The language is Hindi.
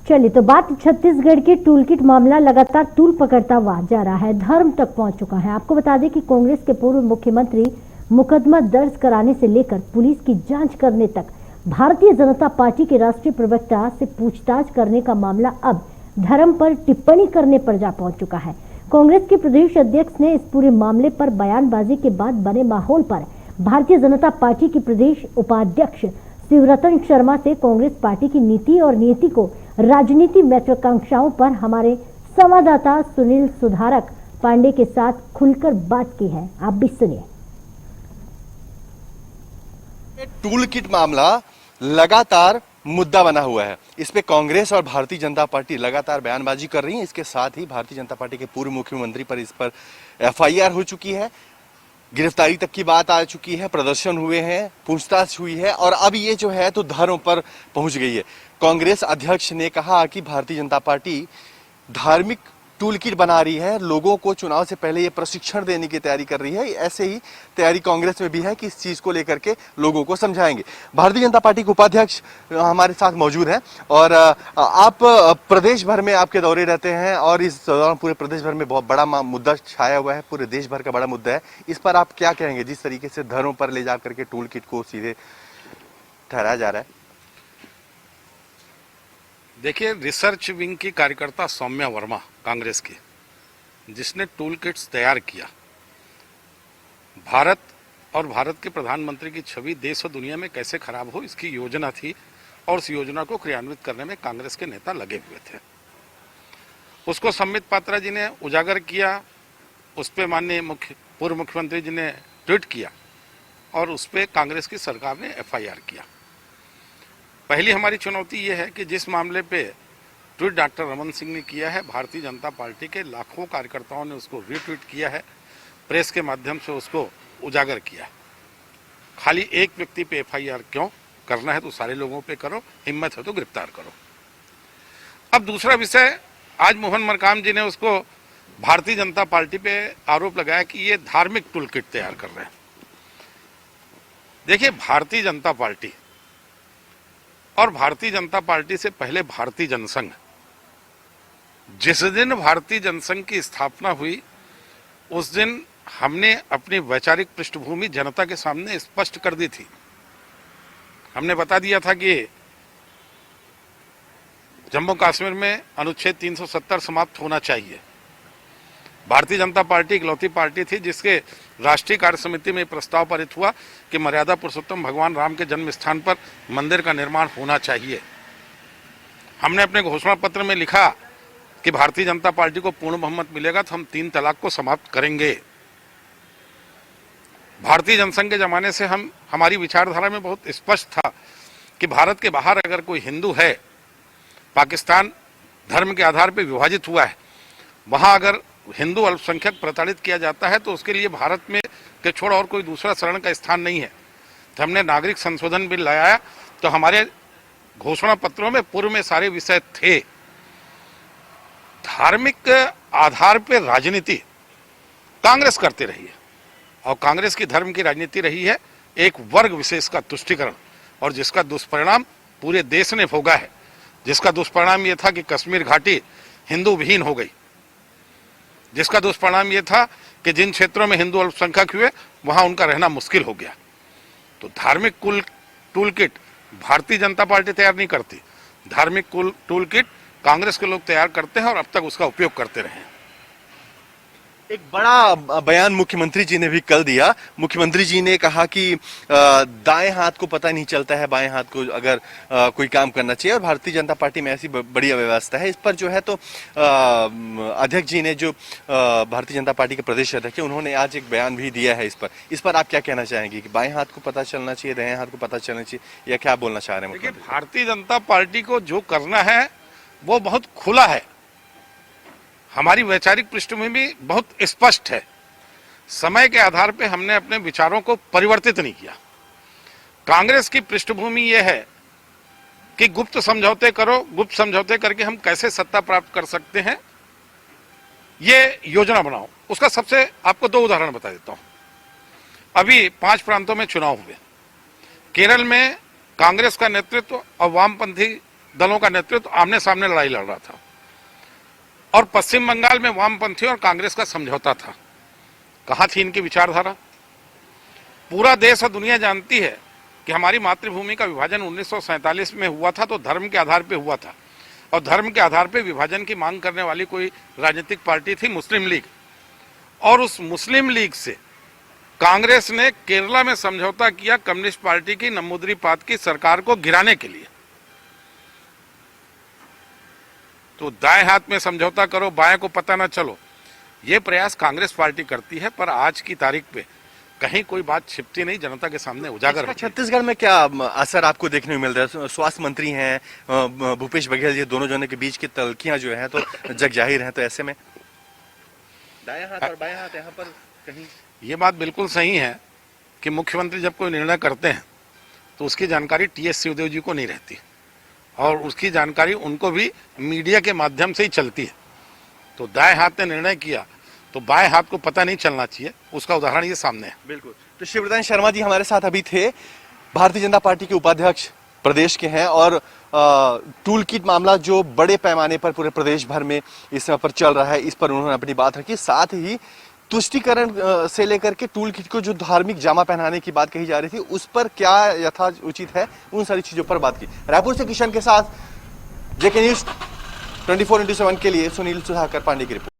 चलिए तो बात छत्तीसगढ़ के टूलकिट मामला लगातार तूल पकड़ता हुआ जा रहा है, धर्म तक पहुंच चुका है। आपको बता दें कि कांग्रेस के पूर्व मुख्यमंत्री मुकदमा दर्ज कराने से लेकर पुलिस की जांच करने तक भारतीय जनता पार्टी के राष्ट्रीय प्रवक्ता से पूछताछ करने का मामला अब धर्म पर टिप्पणी करने पर जा पहुंच चुका है। कांग्रेस के प्रदेश अध्यक्ष ने इस पूरे मामले पर बयानबाजी के बाद बने माहौल पर भारतीय जनता पार्टी के प्रदेश उपाध्यक्ष शिवरतन शर्मा से कांग्रेस पार्टी की नीति और नीति को राजनीति महत्वाकांक्षाओं पर हमारे संवाददाता सुनील सुधारक पांडे के साथ खुलकर बात की है। आप भी सुनिए। टूल किट मामला लगातार मुद्दा बना हुआ है। इस पे कांग्रेस और भारतीय जनता पार्टी लगातार बयानबाजी कर रही है। इसके साथ ही भारतीय जनता पार्टी के पूर्व मुख्यमंत्री पर इस पर एफआईआर हो चुकी है, गिरफ्तारी तक की बात आ चुकी है, प्रदर्शन हुए हैं, पूछताछ हुई है और अब ये जो है तो धर्म पर पहुंच गई है। कांग्रेस अध्यक्ष ने कहा कि भारतीय जनता पार्टी धार्मिक टूल किट बना रही है, लोगों को चुनाव से पहले ये प्रशिक्षण देने की तैयारी कर रही है। ऐसे ही तैयारी कांग्रेस में भी है कि इस चीज को लेकर के लोगों को समझाएंगे। भारतीय जनता पार्टी के उपाध्यक्ष हमारे साथ मौजूद हैं और आप प्रदेश भर में आपके दौरे रहते हैं और इस दौरान पूरे प्रदेश भर में बहुत बड़ा मुद्दा छाया हुआ है, पूरे देश भर का बड़ा मुद्दा है। इस पर आप क्या कहेंगे जिस तरीके से धर्म पर ले जा करके टूल किट को सीधे ठहराया जा रहा है? देखिए, रिसर्च विंग की कार्यकर्ता सौम्या वर्मा कांग्रेस की, जिसने टूल किट्स तैयार किया, भारत और भारत के प्रधानमंत्री की छवि देश और दुनिया में कैसे खराब हो इसकी योजना थी और उस योजना को क्रियान्वित करने में कांग्रेस के नेता लगे हुए थे। उसको संबित पात्रा जी ने उजागर किया, उस पर माननीय पूर्व मुख्यमंत्री जी ने ट्वीट किया और उस पर कांग्रेस की सरकार ने एफआईआर किया। पहली हमारी चुनौती ये है कि जिस मामले पे ट्वीट डॉक्टर रमन सिंह ने किया है, भारतीय जनता पार्टी के लाखों कार्यकर्ताओं ने उसको रीट्वीट किया है, प्रेस के माध्यम से उसको उजागर किया है। खाली एक व्यक्ति पे एफआईआर क्यों? करना है तो सारे लोगों पे करो, हिम्मत है तो गिरफ्तार करो। अब दूसरा विषय, आज मोहन मरकाम जी ने उसको भारतीय जनता पार्टी पे आरोप लगाया कि ये धार्मिक टूल किट तैयार कर रहे हैं। देखिए, भारतीय जनता पार्टी और भारतीय जनता पार्टी से पहले भारतीय जनसंघ, जिस दिन भारतीय जनसंघ की स्थापना हुई उस दिन हमने अपनी वैचारिक पृष्ठभूमि जनता के सामने स्पष्ट कर दी थी। हमने बता दिया था कि जम्मू कश्मीर में अनुच्छेद 370 समाप्त होना चाहिए। भारतीय जनता पार्टी इकलौती पार्टी थी जिसके राष्ट्रीय कार्य समिति में प्रस्ताव पारित हुआ कि मर्यादा पुरुषोत्तम भगवान राम के जन्म स्थान पर मंदिर का निर्माण होना चाहिए। हमने अपने घोषणा पत्र में लिखा कि भारतीय जनता पार्टी को पूर्ण बहुमत मिलेगा तो हम 3 तलाक को समाप्त करेंगे। भारतीय जनसंघ के जमाने से हमारी विचारधारा में बहुत स्पष्ट था कि भारत के बाहर अगर कोई हिंदू है, पाकिस्तान धर्म के आधार पर विभाजित हुआ है, वहां अगर हिंदू अल्पसंख्यक प्रताड़ित किया जाता है तो उसके लिए भारत में के छोड़ और कोई दूसरा शरण का स्थान नहीं है। तो हमने नागरिक संशोधन बिल लाया, तो हमारे घोषणा पत्रों में पूर्व में सारे विषय थे। धार्मिक आधार पर राजनीति कांग्रेस करती रही है और कांग्रेस की धर्म की राजनीति रही है एक वर्ग विशेष का तुष्टीकरण, और जिसका दुष्परिणाम पूरे देश ने भोगा है। जिसका दुष्परिणाम यह था कि कश्मीर घाटी हिंदू विहीन हो गई, जिसका दुष्परिणाम यह था कि जिन क्षेत्रों में हिंदू अल्पसंख्यक हुए वहां उनका रहना मुश्किल हो गया। तो धार्मिक tool kit Bharatiya Janata party तैयार नहीं करती, धार्मिक टूल किट कांग्रेस के लोग तैयार करते हैं और अब तक उसका उपयोग करते रहे हैं। एक बड़ा बयान मुख्यमंत्री जी ने भी कल दिया। मुख्यमंत्री जी ने कहा कि दाएं हाथ को पता नहीं चलता है बाएं हाथ को अगर कोई काम करना चाहिए, और भारतीय जनता पार्टी में ऐसी बड़ी अव्यवस्था है। इस पर जो है तो अध्यक्ष जी ने, जो भारतीय जनता पार्टी के प्रदेश अध्यक्ष, उन्होंने आज एक बयान भी दिया है। इस पर आप क्या कहना चाहेंगे कि बाएं हाथ को पता चलना चाहिए, दाएं हाथ को पता चलना चाहिए, या क्या बोलना चाह रहे हैं? देखिए, भारतीय जनता पार्टी को जो करना है वो बहुत खुला है। हमारी वैचारिक पृष्ठभूमि बहुत स्पष्ट है। समय के आधार पर हमने अपने विचारों को परिवर्तित नहीं किया। कांग्रेस की पृष्ठभूमि यह है कि गुप्त समझौते करो, गुप्त समझौते करके हम कैसे सत्ता प्राप्त कर सकते हैं, ये योजना बनाओ। उसका सबसे आपको 2 उदाहरण बता देता हूं। अभी 5 प्रांतों में चुनाव हुए। केरल में कांग्रेस का नेतृत्व और वामपंथी दलों का नेतृत्व आमने सामने लड़ाई लड़ रहा था और पश्चिम बंगाल में वामपंथी और कांग्रेस का समझौता था। कहाँ थी इनकी विचारधारा? पूरा देश और दुनिया जानती है कि हमारी मातृभूमि का विभाजन 1947 में हुआ था तो धर्म के आधार पे हुआ था और धर्म के आधार पे विभाजन की मांग करने वाली कोई राजनीतिक पार्टी थी मुस्लिम लीग, और उस मुस्लिम लीग से कांग्रेस ने केरला में समझौता किया कम्युनिस्ट पार्टी की नंबूदिरीपाद की सरकार को गिराने के लिए। तो दाएं हाथ में समझौता करो, बाएं को पता ना चलो, ये प्रयास कांग्रेस पार्टी करती है। पर आज की तारीख पे कहीं कोई बात छिपती नहीं, जनता के सामने उजागर होती है। छत्तीसगढ़ में क्या असर आपको देखने को मिल रहा है? स्वास्थ्य मंत्री हैं भूपेश बघेल जी, दोनों जनों के बीच की तल्खियां जो है तो जग जाहिर है, तो ऐसे में दायां हाथ और बायां हाथ यहाँ पर कहीं ये बात बिल्कुल सही है कि मुख्यमंत्री जब कोई निर्णय करते हैं तो उसकी जानकारी टीएस सिंहदेव जी को नहीं रहती और उसकी जानकारी उनको भी मीडिया के माध्यम से ही चलती है। तो दाएं हाथ ने निर्णय किया तो बाएं हाथ को पता नहीं चलना चाहिए, उसका उदाहरण ये सामने है। बिल्कुल। तो शिवरतन शर्मा जी हमारे साथ अभी थे, भारतीय जनता पार्टी के उपाध्यक्ष प्रदेश के हैं, और टूल किट मामला जो बड़े पैमाने पर पूरे प्रदेश भर में इस समय पर चल रहा है, इस पर उन्होंने अपनी बात रखी। साथ ही तुष्टिकरण से लेकर के टूल किट को जो धार्मिक जामा पहनाने की बात कही जा रही थी, उस पर क्या यथाउचित है, उन सारी चीजों पर बात की। रायपुर से किशन के साथ जेके न्यूज 24x7 के लिए सुनील सुधाकर पांडे की रिपोर्ट।